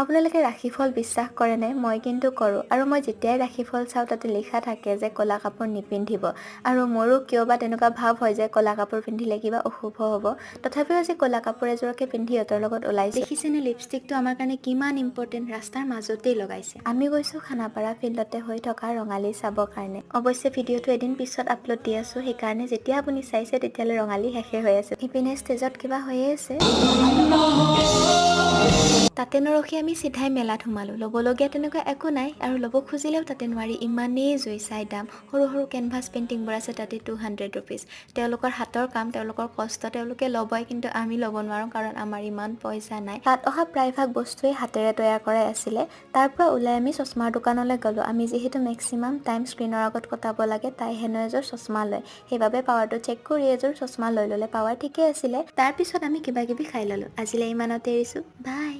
আপোনালোকে ৰাশিফল বিশ্বাস কৰেনে? মই কিন্তু কৰোঁ আৰু মই যেতিয়াই ৰাশিফল চাওঁ তাতে লিখা থাকে যে ক'লা কাপোৰ নিপিন্ধিব আৰু মোৰো কিয় বা তেনেকুৱা ভাৱ হয় যে ক'লা কাপোৰ পিন্ধিলে কিবা অশুভ হ'ব। তথাপিও আজি ক'লা কাপোৰ এযোৰকে পিন্ধি সিহঁতৰ লগত ওলাইছোঁ। দেখিছেনে লিপষ্টিকটো আমাৰ কাৰণে কিমান ইম্পৰ্টেণ্ট, ৰাস্তাৰ মাজতেই লগাইছে। আমি গৈছোঁ খানাপাৰা ফিল্ডতে হৈ থকা ৰঙালী চাবৰ কাৰণে। অৱশ্যে ভিডিঅ'টো এদিন পিছত আপলোড দি আছোঁ, সেইকাৰণে যেতিয়া আপুনি চাইছে তেতিয়ালৈ ৰঙালী শেষে হৈ আছে। ইপিনে ষ্টেজত কিবা হৈয়ে আছে। তাতে নৰখি আমি চিধাই মেলাত সোমালোঁ। ল'বলগীয়া তেনেকুৱা একো নাই আৰু ল'ব খুজিলেও তাতে নোৱাৰি, ইমানেই জুইচাই দাম। সৰু সৰু কেনভাছ পেইণ্টিংবোৰ আছে তাতে 200 ৰুপিজ। তেওঁলোকৰ হাতৰ কাম, তেওঁলোকৰ কষ্ট, তেওঁলোকে ল'বই, কিন্তু আমি ল'ব নোৱাৰোঁ কাৰণ আমাৰ ইমান পইচা নাই। তাত অহা প্ৰায়ভাগ বস্তুৱেই হাতেৰে তৈয়াৰ কৰাই আছিলে। তাৰ পৰা ওলাই আমি চশমাৰ দোকানলৈ গ'লোঁ। আমি যিহেতু মেক্সিমাম টাইম স্ক্ৰীনৰ আগত কটাব লাগে, তাই হেনো এযোৰ চশমা লয়। সেইবাবে পাৱাৰটো চেক কৰি এযোৰ চশমা লৈ ল'লে। পাৱাৰ ঠিকে আছিলে। তাৰপিছত আমি কিবা কিবি খাই ল'লোঁ। আজিলৈ ইমানতে এৰিছোঁ। বাই।